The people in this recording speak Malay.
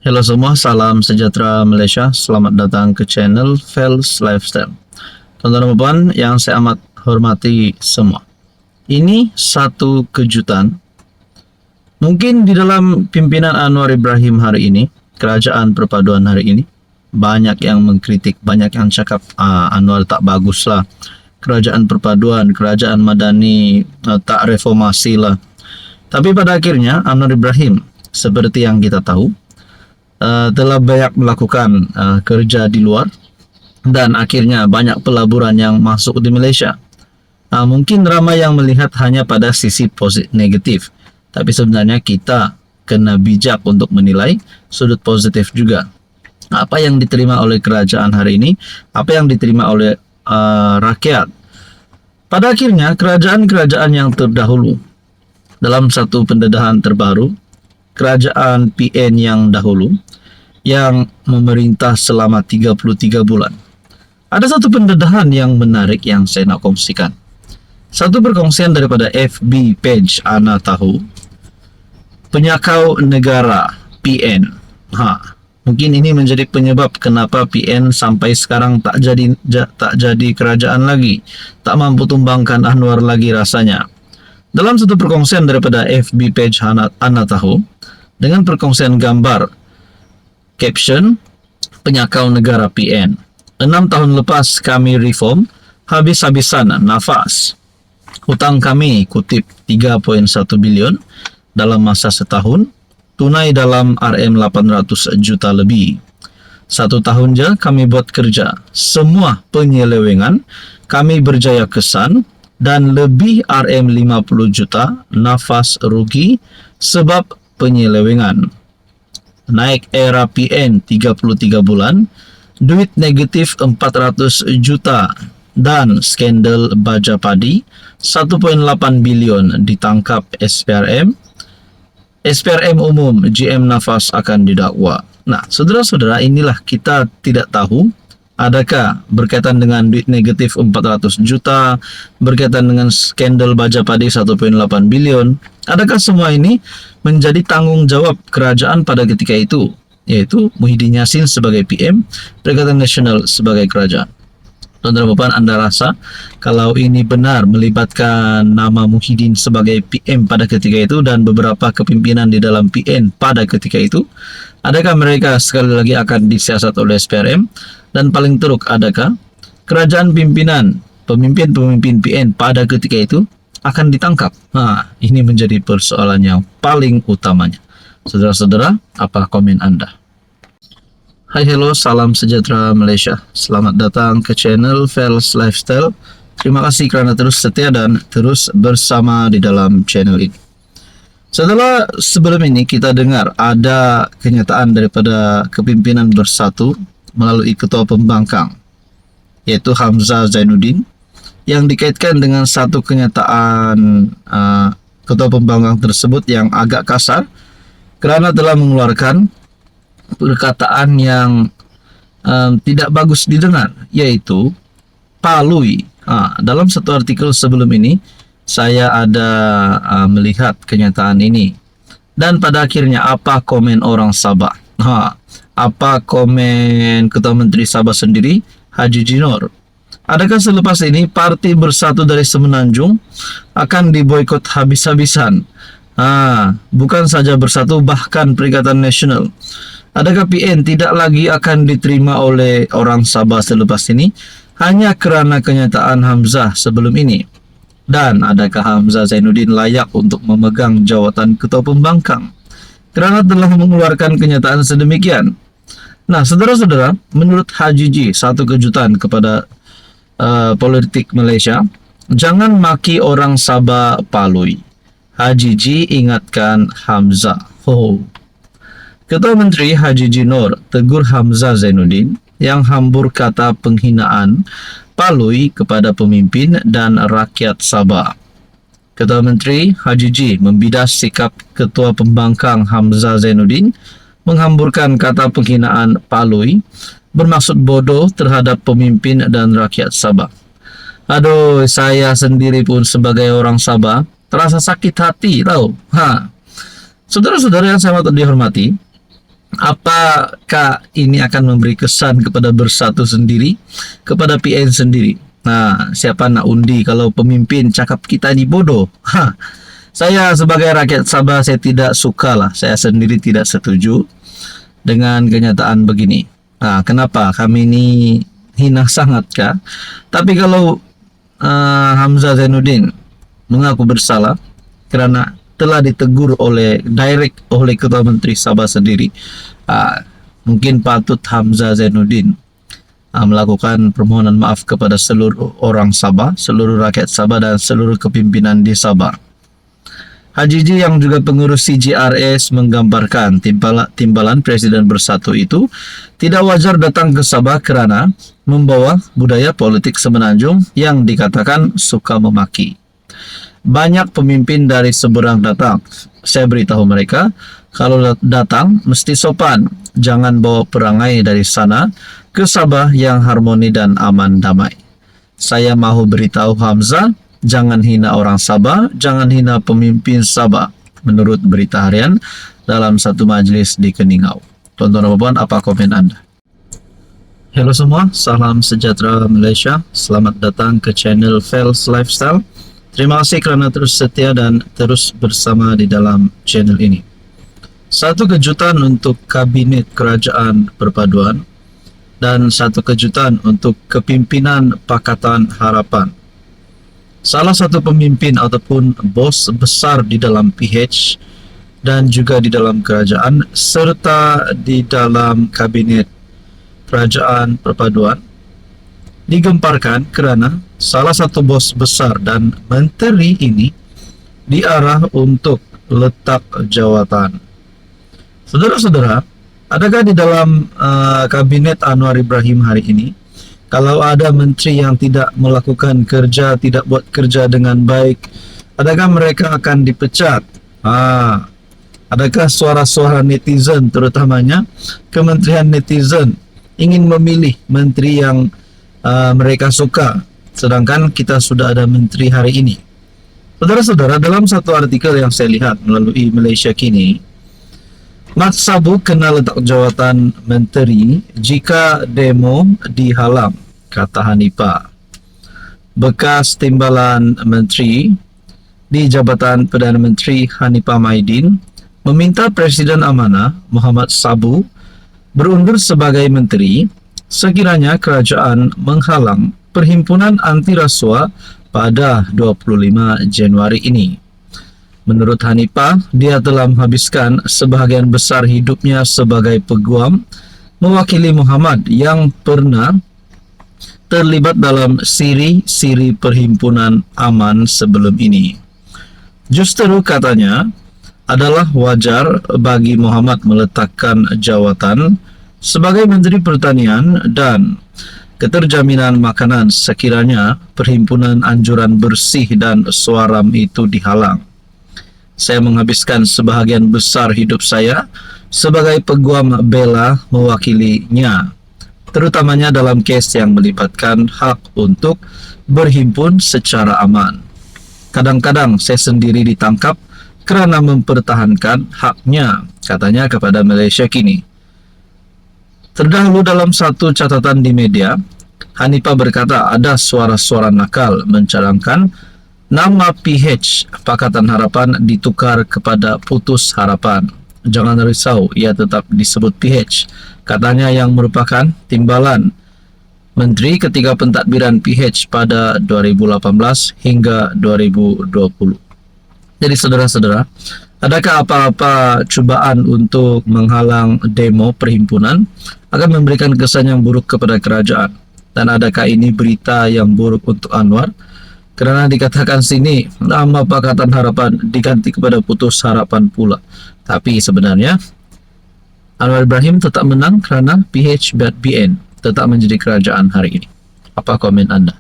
Halo semua, salam sejahtera Malaysia. Selamat datang ke channel Fels Lifestyle. Tuan-tuan dan puan yang saya amat hormati semua. Ini satu kejutan. Mungkin di dalam pimpinan Anwar Ibrahim hari ini, kerajaan perpaduan hari ini, banyak yang mengkritik, banyak yang cakap Anwar tak bagus lah. Kerajaan perpaduan, kerajaan madani tak reformasi lah. Tapi pada akhirnya Anwar Ibrahim, seperti yang kita tahu, telah banyak melakukan kerja di luar dan akhirnya banyak pelaburan yang masuk di Malaysia. Mungkin ramai yang melihat hanya pada sisi negatif, tapi sebenarnya kita kena bijak untuk menilai sudut positif juga. Apa yang diterima oleh kerajaan hari ini, apa yang diterima oleh rakyat. Pada akhirnya kerajaan-kerajaan yang terdahulu dalam satu pendedahan terbaru, kerajaan PN yang dahulu yang memerintah selama 33 bulan. Ada satu pendedahan yang menarik yang saya nak kongsikan. Satu perkongsian daripada FB page Ana Tahu, Penyakau Negara PN. Mungkin ini menjadi penyebab kenapa PN sampai sekarang tak jadi kerajaan lagi, tak mampu tumbangkan Anwar lagi rasanya. Dalam satu perkongsian daripada FB page Ana Tahu, dengan perkongsian gambar caption Penyakau Negara PN. 6 tahun lepas kami reform, habis-habisan nafas. Hutang kami kutip 3.1 bilion dalam masa setahun, tunai dalam RM800 juta lebih. 1 tahun je kami buat kerja. Semua penyelewengan kami berjaya kesan dan lebih RM50 juta nafas rugi sebab penyelewengan. Naik era PN 33 bulan, duit negatif 400 juta dan skandal baja padi 1.8 bilion ditangkap SPRM. SPRM umum GM Nafas akan didakwa. Nah, saudara-saudara, inilah kita tidak tahu adakah berkaitan dengan duit negatif 400 juta, berkaitan dengan skandal baja padi 1.8 bilion. Adakah semua ini menjadi tanggung jawab kerajaan pada ketika itu, yaitu Muhyiddin Yassin sebagai PM, Perikatan Nasional sebagai kerajaan? Tuan-tuan dan puan, Anda rasa kalau ini benar melibatkan nama Muhyiddin sebagai PM pada ketika itu dan beberapa kepimpinan di dalam PN pada ketika itu, adakah mereka sekali lagi akan disiasat oleh SPRM? Dan paling teruk, adakah kerajaan pimpinan, pemimpin-pemimpin PN pada ketika itu akan ditangkap? Ini menjadi persoalan yang paling utamanya. Saudara-saudara, apa komen Anda? Hai, hello, salam sejahtera Malaysia. Selamat datang ke channel Fels Lifestyle. Terima kasih kerana terus setia dan terus bersama di dalam channel ini. Setelah sebelum ini kita dengar ada kenyataan daripada kepimpinan bersatu melalui ketua pembangkang, yaitu Hamzah Zainuddin, yang dikaitkan dengan satu kenyataan ketua pembangkang tersebut yang agak kasar kerana telah mengeluarkan perkataan yang tidak bagus didengar, yaitu palui. Dalam satu artikel sebelum ini saya ada melihat kenyataan ini, dan pada akhirnya apa komen orang Sabah? Apa komen Ketua Menteri Sabah sendiri, Haji Jinor? Adakah selepas ini Parti Bersatu dari Semenanjung akan diboikot habis-habisan? Bukan saja Bersatu, bahkan Perikatan Nasional. Adakah PN tidak lagi akan diterima oleh orang Sabah selepas ini hanya kerana kenyataan Hamzah sebelum ini? Dan adakah Hamzah Zainuddin layak untuk memegang jawatan Ketua Pembangkang kerana telah mengeluarkan kenyataan sedemikian? Nah, saudara-saudara, menurut Haji Ji, satu kejutan kepada politik Malaysia, jangan maki orang Sabah palui. Haji Ji ingatkan Hamzah. Ketua Menteri Haji Jinor tegur Hamzah Zainuddin yang hambur kata penghinaan palui kepada pemimpin dan rakyat Sabah. Ketua Menteri Haji Ji membidas sikap Ketua Pembangkang Hamzah Zainuddin menghamburkan kata penghinaan palui bermaksud bodoh terhadap pemimpin dan rakyat Sabah. Aduh, saya sendiri pun sebagai orang Sabah terasa sakit hati tahu. Saudara-saudara yang saya dihormati, apakah ini akan memberi kesan kepada Bersatu sendiri, kepada PN sendiri? Nah, siapa nak undi kalau pemimpin cakap kita ni bodoh? Saya sebagai rakyat Sabah, saya tidak suka lah. Saya sendiri tidak setuju dengan kenyataan begini. Nah, kenapa kami ini hina sangat kah? Tapi kalau Hamzah Zainuddin mengaku bersalah kerana telah ditegur oleh Ketua Menteri Sabah sendiri, mungkin patut Hamzah Zainuddin melakukan permohonan maaf kepada seluruh orang Sabah, seluruh rakyat Sabah dan seluruh kepimpinan di Sabah. Haji Ji yang juga pengurus CJRS menggambarkan timbalan Presiden Bersatu itu tidak wajar datang ke Sabah kerana membawa budaya politik semenanjung yang dikatakan suka memaki. Banyak pemimpin dari seberang datang. Saya beritahu mereka, kalau datang mesti sopan. Jangan bawa perangai dari sana ke Sabah yang harmoni dan aman damai. Saya mahu beritahu Hamzah, jangan hina orang Sabah, jangan hina pemimpin Sabah. Menurut berita harian dalam satu majlis di Keningau. Tuan-tuan dan puan, apa komen Anda? Halo semua, salam sejahtera Malaysia. Selamat datang ke channel Fels Lifestyle. Terima kasih kerana terus setia dan terus bersama di dalam channel ini. Satu kejutan untuk Kabinet Kerajaan Perpaduan dan satu kejutan untuk kepimpinan Pakatan Harapan. Salah satu pemimpin ataupun bos besar di dalam PH dan juga di dalam kerajaan serta di dalam Kabinet Kerajaan Perpaduan digemparkan kerana salah satu bos besar dan menteri ini diarah untuk letak jawatan. Saudara-saudara, adakah di dalam Kabinet Anwar Ibrahim hari ini, kalau ada menteri yang tidak melakukan kerja, tidak buat kerja dengan baik, adakah mereka akan dipecat? Adakah suara-suara netizen, terutamanya kementerian netizen, ingin memilih menteri yang mereka suka, sedangkan kita sudah ada menteri hari ini? Saudara-saudara, dalam satu artikel yang saya lihat melalui Malaysia Kini, Mat Sabu kena letak jawatan menteri jika demo dihalang, kata Hanifah. Bekas timbalan menteri di Jabatan Perdana Menteri Hanifah Maidin meminta Presiden Amanah Muhammad Sabu berundur sebagai menteri sekiranya kerajaan menghalang Perhimpunan Anti Rasuah pada 25 Januari ini. Menurut Hanifah, dia telah menghabiskan sebahagian besar hidupnya sebagai peguam mewakili Muhammad yang pernah terlibat dalam siri-siri Perhimpunan Aman sebelum ini. Justru katanya adalah wajar bagi Muhammad meletakkan jawatan sebagai Menteri Pertanian dan Keterjaminan Makanan sekiranya Perhimpunan Anjuran Bersih dan Suaram itu dihalang. Saya menghabiskan sebahagian besar hidup saya sebagai peguam bela mewakilinya, terutamanya dalam kes yang melibatkan hak untuk berhimpun secara aman. Kadang-kadang saya sendiri ditangkap kerana mempertahankan haknya, katanya kepada Malaysia Kini. Terdahulu dalam satu catatan di media, Hanifah berkata ada suara-suara nakal mencadangkan nama PH Pakatan Harapan ditukar kepada Putus Harapan. Jangan risau, ia tetap disebut PH. Katanya yang merupakan timbalan menteri ketika pentadbiran PH pada 2018 hingga 2020. Jadi saudara-saudara, adakah apa-apa cubaan untuk menghalang demo perhimpunan akan memberikan kesan yang buruk kepada kerajaan? Dan adakah ini berita yang buruk untuk Anwar? Kerana dikatakan sini nama Pakatan Harapan diganti kepada Putus Harapan pula. Tapi sebenarnya Anwar Ibrahim tetap menang kerana PH dan BN tetap menjadi kerajaan hari ini. Apa komen Anda?